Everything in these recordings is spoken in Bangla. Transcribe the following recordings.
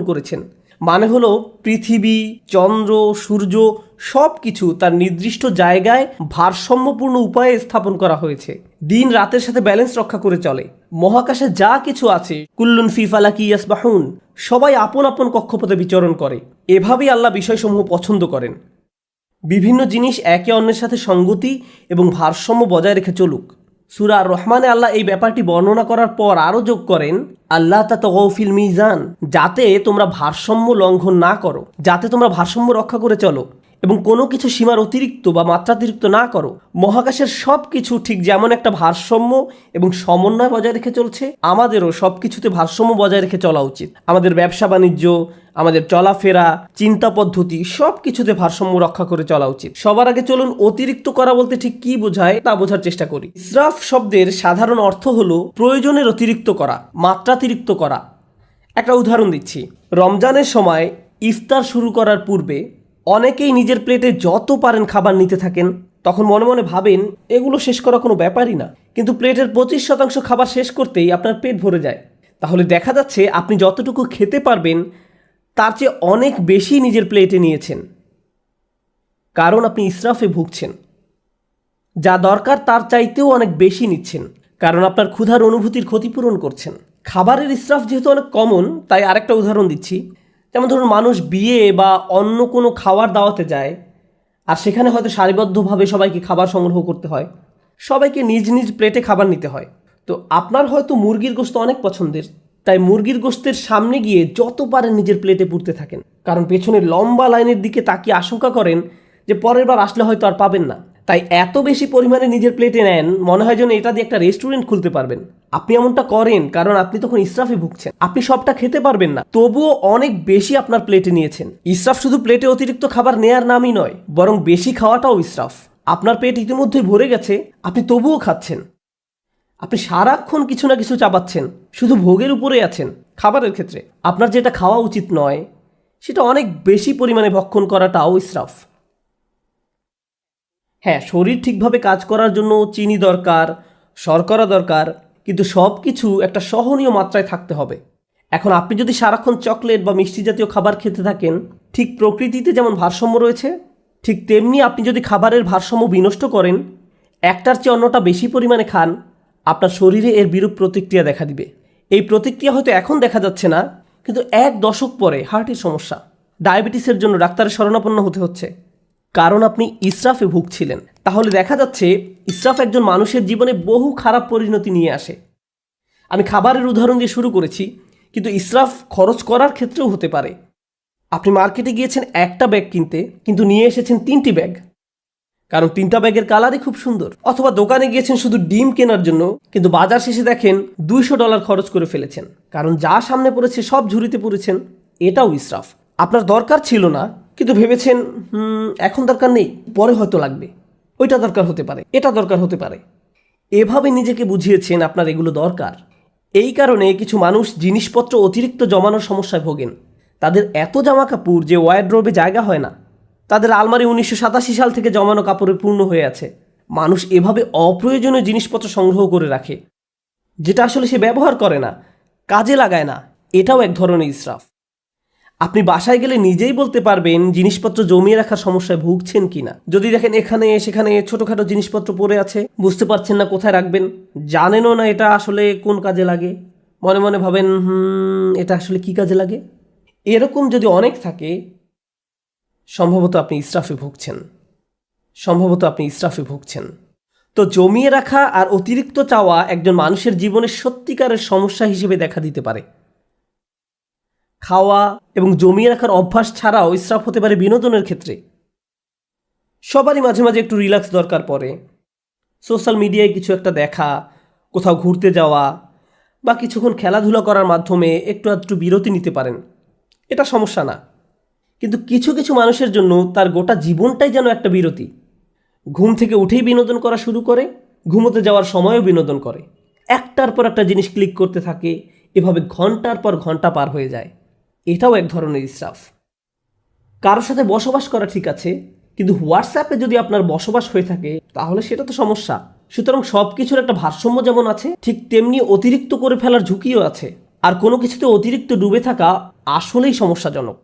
করেছেন। মানে হলো পৃথিবী, চন্দ্র, সূর্য সব কিছু তার নির্দিষ্ট জায়গায় ভারসাম্যপূর্ণ উপায়ে স্থাপন করা হয়েছে। দিন রাতের সাথে ব্যালেন্স রক্ষা করে চলে। মহাকাশে যা কিছু আছে কুল্লুন ফি ফালাকি ইয়াসবাহুন, সবাই আপন আপন কক্ষপথে বিচরণ করে। এভাবেই আল্লাহ বিষয়সমূহ পছন্দ করেন। বিভিন্ন জিনিস একে অন্যের সাথে সঙ্গতি এবং ভারসাম্য বজায় রেখে চলুক। সূরা আর রহমানে আল্লাহ এই ব্যাপারটি বর্ণনা করার পর আরও যোগ করেন, আল্লাহ তাতাগাউ ফিল মিজান, যাতে তোমরা ভারসাম্য লঙ্ঘন না করো, যাতে তোমরা ভারসাম্য রক্ষা করে চলো এবং কোনো কিছু সীমার অতিরিক্ত বা মাত্রাতিরিক্ত না করো। মহাকাশের সব কিছু ঠিক যেমন একটা ভারসাম্য এবং সমন্বয় বজায় রেখে চলছে, আমাদেরও সব কিছুতে ভারসাম্য বজায় রেখে চলা উচিত। আমাদের ব্যবসা বাণিজ্য, আমাদের চলাফেরা, চিন্তা পদ্ধতি সব কিছুতে ভারসাম্য রক্ষা করে চলা উচিত। সবার আগে চলুন অতিরিক্ত করা বলতে ঠিক কি বোঝায় তা বোঝার চেষ্টা করি। ইসরাফ শব্দের সাধারণ অর্থ হলো প্রয়োজনের অতিরিক্ত করা, মাত্রাতিরিক্ত করা। একটা উদাহরণ দিচ্ছি। রমজানের সময় ইফতার শুরু করার পূর্বে অনেকেই নিজের প্লেটে যত পারেন খাবার নিতে থাকেন। তখন মনে মনে ভাবেন এগুলো শেষ করা কোনো ব্যাপারই না, কিন্তু প্লেটের 25% খাবার শেষ করতেই আপনার পেট ভরে যায়। তাহলে দেখা যাচ্ছে আপনি যতটুকু খেতে পারবেন তার চেয়ে অনেক বেশি নিজের প্লেটে নিয়েছেন, কারণ আপনি ইসরাফে ভুগছেন। যা দরকার তার চাইতেও অনেক বেশি নিচ্ছেন, কারণ আপনার ক্ষুধার অনুভূতির ক্ষতিপূরণ করছেন। খাবারের ইসরাফ যেহেতু অনেক কমন, তাই আরেকটা উদাহরণ দিচ্ছি। যেমন ধরুন, মানুষ বিয়ে বা অন্য কোনো খাওয়ার দাওয়াতে যায়, আর সেখানে হয়তো সারিবদ্ধভাবে সবাইকে খাবার সংগ্রহ করতে হয়, সবাইকে নিজ নিজ প্লেটে খাবার নিতে হয়। তো আপনার হয়তো মুরগির গোশত অনেক পছন্দের, তাই মুরগির গোশতের সামনে গিয়ে যত পারেন নিজের প্লেটে পুরতে থাকেন, কারণ পেছনের লম্বা লাইনের দিকে তাকিয়ে আশঙ্কা করেন যে পরের বার আসলে হয়তো আর পাবেন না। তাই এত বেশি পরিমাণে নিজের প্লেটে নেন, মনে হয় যেন এটা দিয়ে একটা রেস্টুরেন্ট খুলতে পারবেন। আপনি এমনটা করেন কারণ আপনি তখন ইসরাফে ভুগছেন। আপনি সবটা খেতে পারবেন না, তবুও অনেক বেশি আপনার প্লেটে নিয়েছেন। ইসরাফ শুধু প্লেটে অতিরিক্ত খাবার নেয়ার নামই নয়, বরং বেশি খাওয়াটাও ইসরাফ। আপনার পেট ইতিমধ্যেই ভরে গেছে, আপনি তবুও খাচ্ছেন। আপনি সারাক্ষণ কিছু না কিছু চাবাচ্ছেন, শুধু ভোগের উপরে আছেন। খাবারের ক্ষেত্রে আপনার যেটা খাওয়া উচিত নয় সেটা অনেক বেশি পরিমাণে ভক্ষণ করাটাও ইসরাফ। হ্যাঁ, শরীর ঠিকভাবে কাজ করার জন্য চিনি দরকার, শর্করা দরকার, কিন্তু সব কিছু একটা সহনীয় মাত্রায় থাকতে হবে। এখন আপনি যদি সারাক্ষণ চকলেট বা মিষ্টি জাতীয় খাবার খেতে থাকেন, ঠিক প্রকৃতিতে যেমন ভারসাম্য রয়েছে, ঠিক তেমনি আপনি যদি খাবারের ভারসাম্য বিনষ্ট করেন, একটার চেয়ে অন্যটা বেশি পরিমাণে খান, আপনার শরীরে এর বিরূপ প্রতিক্রিয়া দেখা দিবে। এই প্রতিক্রিয়া হয়তো এখন দেখা যাচ্ছে না, কিন্তু 1 দশক পরে হার্টের সমস্যা, ডায়াবেটিসের জন্য ডাক্তারের শরণাপন্ন হতে হচ্ছে, কারণ আপনি ইসরাফে ভুগছিলেন। তাহলে দেখা যাচ্ছে ইসরাফ একজন মানুষের জীবনে বহু খারাপ পরিণতি নিয়ে আসে। আমি খাবারের উদাহরণ দিয়ে শুরু করেছি, কিন্তু ইসরাফ খরচ করার ক্ষেত্রেও হতে পারে। আপনি মার্কেটে গিয়েছেন একটা ব্যাগ কিনতে, কিন্তু নিয়ে এসেছেন 3টি ব্যাগ, কারণ 3টা ব্যাগের কালারই খুব সুন্দর। অথবা দোকানে গিয়েছেন শুধু ডিম কেনার জন্য, কিন্তু বাজার শেষে দেখেন $200 খরচ করে ফেলেছেন, কারণ যা সামনে পড়েছে সব ঝুড়িতে পড়েছেন। এটাও ইসরাফ। আপনার দরকার ছিল না, কিন্তু ভেবেছেন এখন দরকার নেই, পরে হয়তো লাগবে। ওইটা দরকার হতে পারে, এটা দরকার হতে পারে। এভাবে নিজেকে বুঝিয়েছেন আপনার এগুলো দরকার। এই কারণে কিছু মানুষ জিনিসপত্র অতিরিক্ত জমানোর সমস্যায় ভোগেন। তাদের এত জামা কাপড় যে ওয়ারড্রোবে জায়গা হয় না। তাদের আলমারি 1987 সাল থেকে জমানো কাপড়ে পূর্ণ হয়ে আছে। মানুষ এভাবে অপ্রয়োজনীয় জিনিসপত্র সংগ্রহ করে রাখে, যেটা আসলে সে ব্যবহার করে না, কাজে লাগায় না। এটাও এক ধরনের ইসরাফ। আপনি বাসায় গেলে নিজেই বলতে পারবেন জিনিসপত্র জমিয়ে রাখার সমস্যায় ভুগছেন কিনা। যদি দেখেন এখানে সেখানে ছোটোখাটো জিনিসপত্র পড়ে আছে, বুঝতে পারছেন না কোথায় রাখবেন, জানেনও না এটা আসলে কোন কাজে লাগে, মনে মনে ভাবেন এটা আসলে কি কাজে লাগে, এরকম যদি অনেক থাকে, সম্ভবত আপনি ইসরাফে ভুগছেন। তো জমিয়ে রাখা আর অতিরিক্ত চাওয়া একজন মানুষের জীবনে সত্যিকারের সমস্যা হিসেবে দেখা দিতে পারে। খাওয়া এবং জমিয়ে রাখার অভ্যাস ছাড়াও ইসরাফ হতে পারে বিনোদনের ক্ষেত্রে। সবারই মাঝে মাঝে একটু রিল্যাক্স দরকার পড়ে। সোশ্যাল মিডিয়ায় কিছু একটা দেখা, কোথাও ঘুরতে যাওয়া বা কিছুক্ষণ খেলাধুলা করার মাধ্যমে একটু বিরতি নিতে পারেন, এটা সমস্যা না। কিন্তু কিছু কিছু মানুষের জন্য তার গোটা জীবনটাই যেন একটা বিরতি। ঘুম থেকে উঠেই বিনোদন করা শুরু করে, ঘুমোতে যাওয়ার সময়ও বিনোদন করে, একটার পর একটা জিনিস ক্লিক করতে থাকে, এভাবে ঘন্টার পর ঘন্টা পার হয়ে যায়। এটাও এক ধরনের ইসরাফ। কারোর সাথে বসবাস করা ঠিক আছে, কিন্তু হোয়াটসঅ্যাপে যদি আপনার বসবাস হয়ে থাকে তাহলে সেটা তো সমস্যা। সুতরাং সব কিছুর একটা ভারসাম্য যেমন আছে, ঠিক তেমনি অতিরিক্ত করে ফেলার ঝুঁকিও আছে। আর কোনো কিছুতে অতিরিক্ত ডুবে থাকা আসলেই সমস্যাজনক।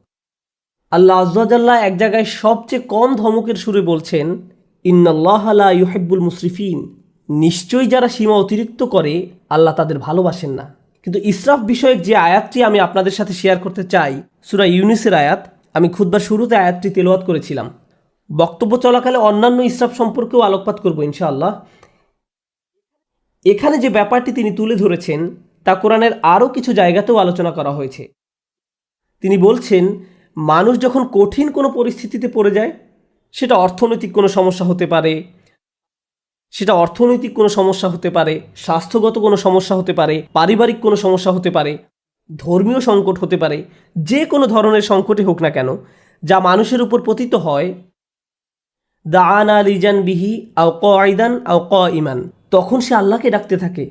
আল্লাহ আয্যা ওয়া জাল্লা এক জায়গায় সবচেয়ে কম ধমকের সুরে বলছেন, ইন্নাল্লাহা লা ইউহিব্বুল মুসরিফিন, নিশ্চয়ই যারা সীমা অতিরিক্ত করে আল্লাহ তাদের ভালোবাসেন না। কিন্তু ইসরাফ বিষয়ক যে আয়াতটি আমি আপনাদের সাথে শেয়ার করতে চাই, সূরা ইউনুসের আয়াত, আমি খুতবার শুরুতে আয়াতটি তেলাওয়াত করেছিলাম। বক্তব্য চলাকালে অন্যান্য ইসরাফ সম্পর্কেও আলোকপাত করব ইনশাআল্লাহ। এখানে যে ব্যাপারটি তিনি তুলে ধরেছেন তা কোরআনের আরও কিছু জায়গাতেও আলোচনা করা হয়েছে। তিনি বলছেন, মানুষ যখন কঠিন কোনো পরিস্থিতিতে পড়ে যায়, সেটা অর্থনৈতিক কোনো সমস্যা হতে পারে, স্বাস্থ্যগত কোনো সমস্যা হতে পারে, পারিবারিক কোনো সমস্যা হতে পারে, ধর্মীয় সংকট হতে পারে, যে কোনো ধরনের সংকটই হোক না কেন, যা মানুষের উপর পতিত হয়, দাআনা লিজান বিহি আও কাঈদান আও কাঈমান, তখন সে আল্লাহকে ডাকতে থাকে,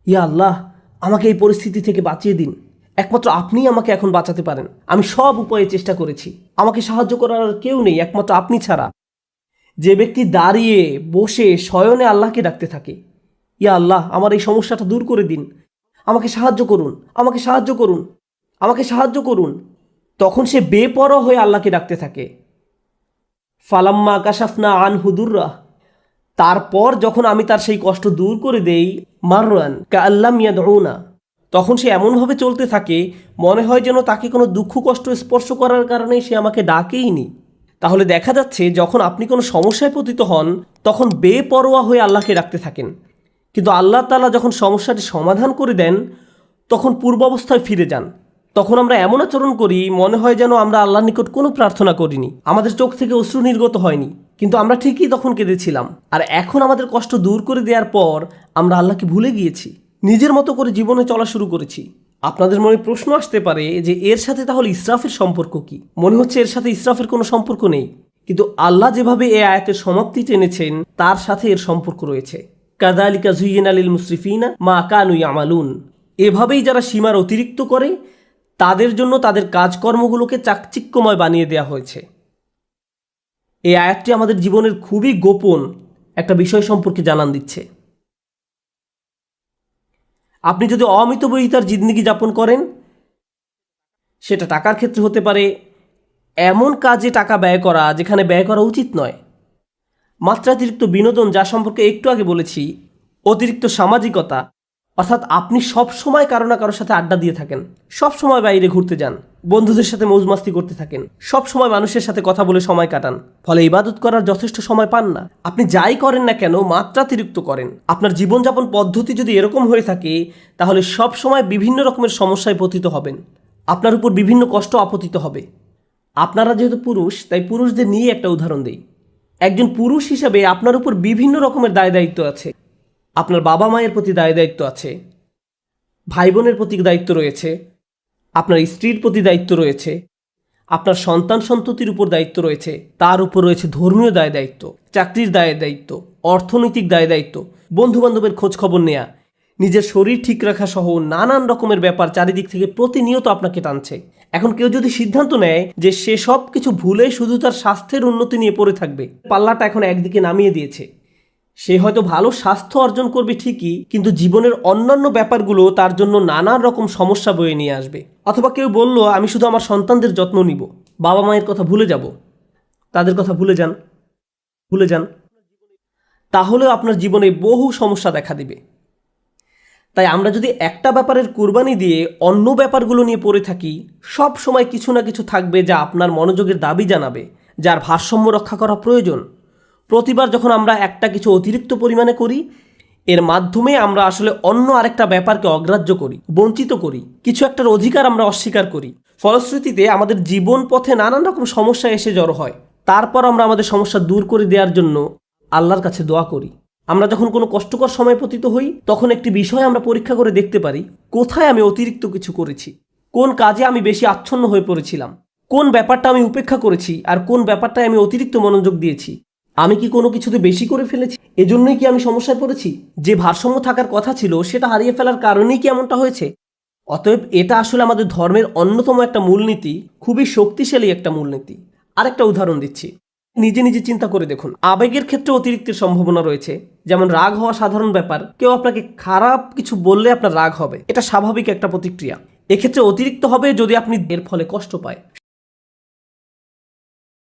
ইয়া আল্লাহ, আমাকে এই পরিস্থিতি থেকে বাঁচিয়ে দিন, একমাত্র আপনিই আমাকে এখন বাঁচাতে পারেন, আমি সব উপায়ে চেষ্টা করেছি, আমাকে সাহায্য করার আর কেউ নেই একমাত্র আপনি ছাড়া। যে ব্যক্তি দাঁড়িয়ে বসে শয়নে আল্লাহকে ডাকতে থাকে, ইয়া আল্লাহ, আমার এই সমস্যাটা দূর করে দিন, আমাকে সাহায্য করুন, আমাকে সাহায্য করুন, আমাকে সাহায্য করুন, তখন সে বেপরোয়া হয়ে আল্লাহকে ডাকতে থাকে। ফালাম্মা কাশাফনা আনহু দুররাহ, তারপর যখন আমি তার সেই কষ্ট দূর করে দেই, মাররান কাআল্লাম ইয়াদউনা, তখন সে এমনভাবে চলতে থাকে মনে হয় যেন তাকে কোনো দুঃখ কষ্ট স্পর্শ করার কারণে সে আমাকে ডাকেইনি। তাহলে দেখা যাচ্ছে, যখন আপনি কোনো সমস্যায় পতিত হন তখন বেপরোয়া হয়ে আল্লাহকে ডাকতে থাকেন, কিন্তু আল্লাহ তাআলা যখন সমস্যাটি সমাধান করে দেন তখন পূর্বাবস্থায় ফিরে যান। তখন আমরা এমন আচরণ করি মনে হয় যেন আমরা আল্লাহর নিকট কোনো প্রার্থনা করিনি, আমাদের চোখ থেকে অশ্রু নির্গত হয়নি, কিন্তু আমরা ঠিকই তখন কেঁদেছিলাম। আর এখন আমাদের কষ্ট দূর করে দেওয়ার পর আমরা আল্লাহকে ভুলে গিয়েছি, নিজের মতো করে জীবনে চলা শুরু করেছি। আপনাদের মনে প্রশ্ন আসতে পারে যে এর সাথে তাহলে ইসরাফের সম্পর্ক কি? মনে হচ্ছে এর সাথে ইসরাফের কোনো সম্পর্ক নেই, কিন্তু আল্লাহ যেভাবে এই আয়াতের সমাপ্তি টেনেছেন তার সাথে এর সম্পর্ক রয়েছে। কাযালিকা যুয়্যিনা লিল মুসরিফিনা মা কানু ইয়ামালুন, এভাবেই যারা সীমার অতিরিক্ত করে তাদের জন্য তাদের কাজকর্মগুলোকে চাকচিক্যময় বানিয়ে দেওয়া হয়েছে। এই আয়াতটি আমাদের জীবনের খুবই গোপন একটা বিষয় সম্পর্কে জানান দিচ্ছে। আপনি যদি অমিতব্যয়িতার জিন্দেগি যাপন করেন, সেটা টাকার ক্ষেত্রে হতে পারে, এমন কাজে টাকা ব্যয় করা যেখানে ব্যয় করা উচিত নয়, মাত্রাতিরিক্ত বিনোদন যা সম্পর্কে একটু আগে বলেছি, অতিরিক্ত সামাজিকতা, অর্থাৎ আপনি সব সময় কারো না কারোর সাথে আড্ডা দিয়ে থাকেন, সব সময় বাইরে ঘুরতে যান, বন্ধুদের সাথে মৌজমাস্তি করতে থাকেন, সব সময় মানুষের সাথে কথা বলে সময় কাটান, ফলে ইবাদত করার যথেষ্ট সময় পান না। আপনি যাই করেন না কেন মাত্রাতিরিক্ত করেন। আপনার জীবনযাপন পদ্ধতি যদি এরকম হয়ে থাকে তাহলে সব সময় বিভিন্ন রকমের সমস্যায় পতিত হবেন, আপনার উপর বিভিন্ন কষ্ট আপতিত হবে। আপনারা যেহেতু পুরুষ, তাই পুরুষদের নিয়ে একটা উদাহরণ দেই। একজন পুরুষ হিসাবে আপনার উপর বিভিন্ন রকমের দায় দায়িত্ব আছে। আপনার বাবা মায়ের প্রতি দায় দায়িত্ব আছে, ভাই বোনের প্রতি দায়িত্ব রয়েছে, আপনার স্ত্রীর প্রতি দায়িত্ব রয়েছে, আপনার সন্তান সন্ততির উপর দায়িত্ব রয়েছে, তার উপর রয়েছে ধর্মীয় দায় দায়িত্ব, চাকরির দায় দায়িত্ব, অর্থনৈতিক দায় দায়িত্ব, বন্ধু বান্ধবের খোঁজ খবর নেয়া, নিজের শরীর ঠিক রাখা সহ নানান রকমের ব্যাপার চারিদিক থেকে প্রতিনিয়ত আপনাকে টানছে। এখন কেউ যদি সিদ্ধান্ত নেয় যে সে সব কিছু ভুলে শুধু তার স্বাস্থ্যের উন্নতি নিয়ে পড়ে থাকবে, পাল্লাটা এখন একদিকে নামিয়ে দিয়েছে, সে হয়তো ভালো স্বাস্থ্য অর্জন করবে ঠিকই, কিন্তু জীবনের অন্যান্য ব্যাপারগুলো তার জন্য নানান রকম সমস্যা বয়ে নিয়ে আসবে। অথবা কেউ বলল, আমি শুধু আমার সন্তানদের যত্ন নিব, বাবা মায়ের কথা ভুলে যাব, তাদের কথা ভুলে যান, তাহলেও আপনার জীবনে বহু সমস্যা দেখা দিবে। তাই আমরা যদি একটা ব্যাপারের কুরবানি দিয়ে অন্য ব্যাপারগুলো নিয়ে পড়ে থাকি, সব সময় কিছু না কিছু থাকবে যা আপনার মনোযোগের দাবি জানাবে, যার ভারসাম্য রক্ষা করা প্রয়োজন। প্রতিবার যখন আমরা একটা কিছু অতিরিক্ত পরিমাণে করি, এর মাধ্যমে আমরা আসলে অন্য আরেকটা ব্যাপারকে অগ্রাহ্য করি, বঞ্চিত করি, কিছু একটার অধিকার আমরা অস্বীকার করি। ফলশ্রুতিতে আমাদের জীবন পথে নানান রকম সমস্যা এসে জড়ো হয়। তারপর আমরা আমাদের সমস্যা দূর করে দেওয়ার জন্য আল্লাহর কাছে দোয়া করি। আমরা যখন কোনো কষ্টকর সময় পতিত হই, তখন একটি বিষয় আমরা পরীক্ষা করে দেখতে পারি, কোথায় আমি অতিরিক্ত কিছু করেছি, কোন কাজে আমি বেশি আচ্ছন্ন হয়ে পড়েছিলাম, কোন ব্যাপারটা আমি উপেক্ষা করেছি আর কোন ব্যাপারটায় আমি অতিরিক্ত মনোযোগ দিয়েছি। আমি কি কোনো কিছুতে বেশি করে ফেলেছি? এজন্যই কি আমি সমস্যায় পড়েছি? যে ভারসাম্য থাকার কথা ছিল সেটা হারিয়ে ফেলার কারণেই কি এমনটা হয়েছে? অতএব এটা আসলে আমাদের ধর্মের অন্যতম একটা মূলনীতি, খুবই শক্তিশালী একটা মূলনীতি। আরেকটা উদাহরণ দিচ্ছি, নিজে নিজে চিন্তা করে দেখুন। আবেগের ক্ষেত্রে অতিরিক্তের সম্ভাবনা রয়েছে, যেমন রাগ হওয়া সাধারণ ব্যাপার, কেউ আপনাকে খারাপ কিছু বললে আপনার রাগ হবে, এটা স্বাভাবিক একটা প্রতিক্রিয়া। এক্ষেত্রে অতিরিক্ত হবে যদি আপনি এর ফলে কষ্ট পায়।